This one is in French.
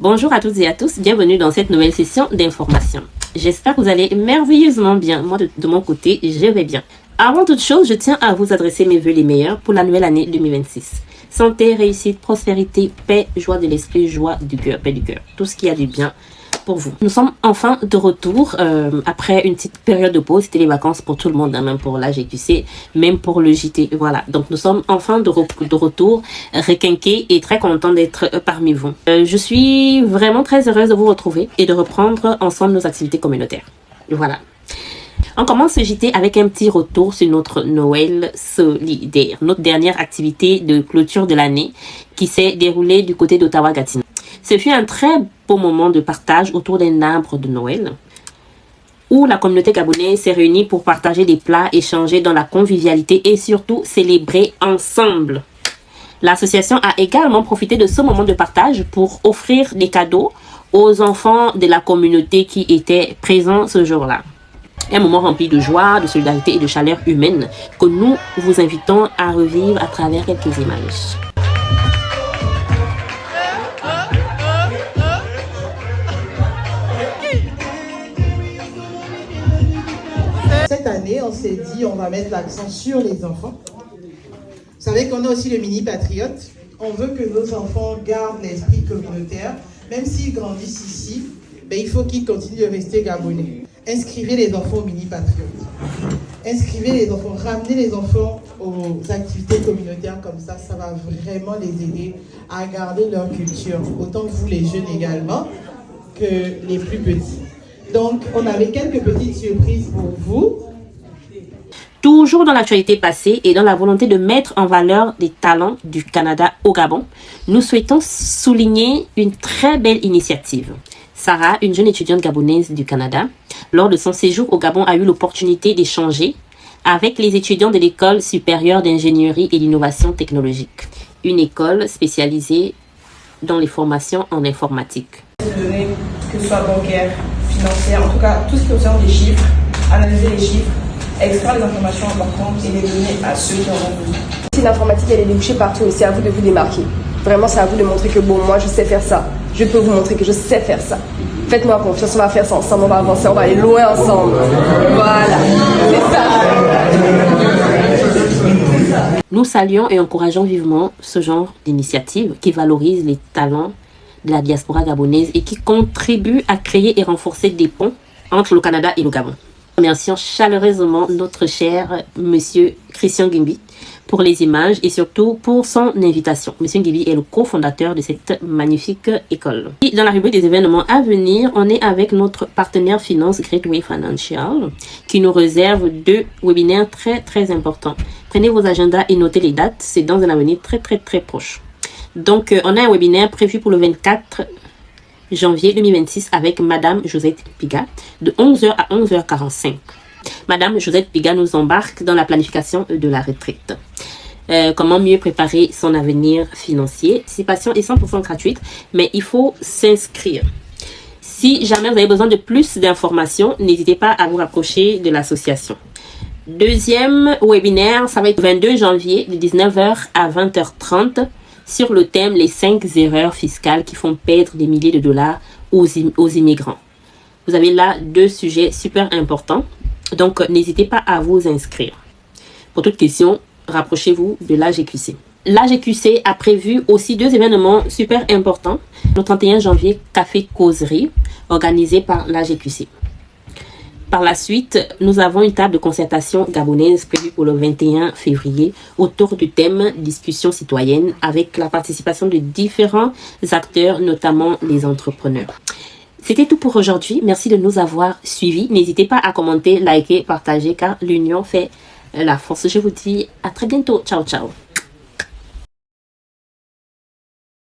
Bonjour à toutes et à tous, bienvenue dans cette nouvelle session d'information. J'espère que vous allez merveilleusement bien. Moi, de mon côté, je vais bien. Avant toute chose, je tiens à vous adresser mes vœux les meilleurs pour la nouvelle année 2026. Santé, réussite, prospérité, paix, joie de l'esprit, joie du cœur, paix du cœur. Tout ce qui a du bien pour vous. Nous sommes enfin de retour après une petite période de pause. C'était les vacances pour tout le monde, hein, même pour la GQC, même pour le JT. Voilà, donc nous sommes enfin de retour, requinqués et très contents d'être parmi vous. Je suis vraiment très heureuse de vous retrouver et de reprendre ensemble nos activités communautaires. Voilà. On commence ce JT avec un petit retour sur notre Noël solidaire, notre dernière activité de clôture de l'année qui s'est déroulée du côté d'Ottawa-Gatineau. Ce fut un très beau moment de partage autour d'un arbre de Noël où la communauté gabonaise s'est réunie pour partager des plats, échanger dans la convivialité et surtout célébrer ensemble. L'association a également profité de ce moment de partage pour offrir des cadeaux aux enfants de la communauté qui étaient présents ce jour-là. Un moment rempli de joie, de solidarité et de chaleur humaine que nous vous invitons à revivre à travers quelques images. Cette année, on s'est dit on va mettre l'accent sur les enfants. Vous savez qu'on a aussi le mini patriote. On veut que nos enfants gardent l'esprit communautaire. Même s'ils grandissent ici, il faut qu'ils continuent de rester gabonais. Inscrivez les enfants au mini patriote. Inscrivez les enfants, ramenez les enfants aux activités communautaires comme ça va vraiment les aider à garder leur culture. Autant vous les jeunes également que les plus petits. Donc, on avait quelques petites surprises pour vous. Toujours dans l'actualité passée et dans la volonté de mettre en valeur les talents du Canada au Gabon, nous souhaitons souligner une très belle initiative. Sarah, une jeune étudiante gabonaise du Canada, lors de son séjour au Gabon, a eu l'opportunité d'échanger avec les étudiants de l'École supérieure d'ingénierie et d'innovation technologique, une école spécialisée dans les formations en informatique. Les données, que ce soit bancaires, financières, en tout cas tout ce qui concerne les chiffres, analyser les chiffres, extraire les informations importantes et les donner à ceux qui en ont besoin. Si l'informatique elle est débouchée partout, c'est à vous de vous démarquer. Vraiment, c'est à vous de montrer que bon, moi je sais faire ça. Je peux vous montrer que je sais faire ça. Faites-moi confiance, on va faire ça ensemble, on va avancer, on va aller loin ensemble. Voilà, c'est ça. Nous saluons et encourageons vivement ce genre d'initiative qui valorise les talents de la diaspora gabonaise et qui contribue à créer et renforcer des ponts entre le Canada et le Gabon. Remercions chaleureusement notre cher monsieur Christian Gimbi pour les images et surtout pour son invitation. Monsieur Gimbi est le cofondateur de cette magnifique école. Et dans la rubrique des événements à venir, on est avec notre partenaire finance Greatway Financial qui nous réserve 2 webinaires très importants. Prenez vos agendas et notez les dates, c'est dans un avenir très proche. Donc, on a un webinaire prévu pour le 24 janvier 2026 avec Madame Josette Piga de 11h à 11h45. Madame Josette Piga nous embarque dans la planification de la retraite. Comment mieux préparer son avenir financier. Participation est 100% gratuite, mais il faut s'inscrire. Si jamais vous avez besoin de plus d'informations, n'hésitez pas à vous rapprocher de l'association. Deuxième webinaire, ça va être le 22 janvier de 19h à 20h30 sur le thème les 5 erreurs fiscales qui font perdre des milliers de dollars aux immigrants. Vous avez là 2 sujets super importants, donc n'hésitez pas à vous inscrire. Pour toute question, rapprochez-vous de l'AGQC. L'AGQC a prévu aussi 2 événements super importants. Le 31 janvier, Café Causerie, organisé par l'AGQC. Par la suite, nous avons une table de concertation gabonaise prévue pour le 21 février autour du thème discussion citoyenne avec la participation de différents acteurs, notamment les entrepreneurs. C'était tout pour aujourd'hui. Merci de nous avoir suivis. N'hésitez pas à commenter, liker, partager car l'union fait la force. Je vous dis à très bientôt. Ciao, ciao.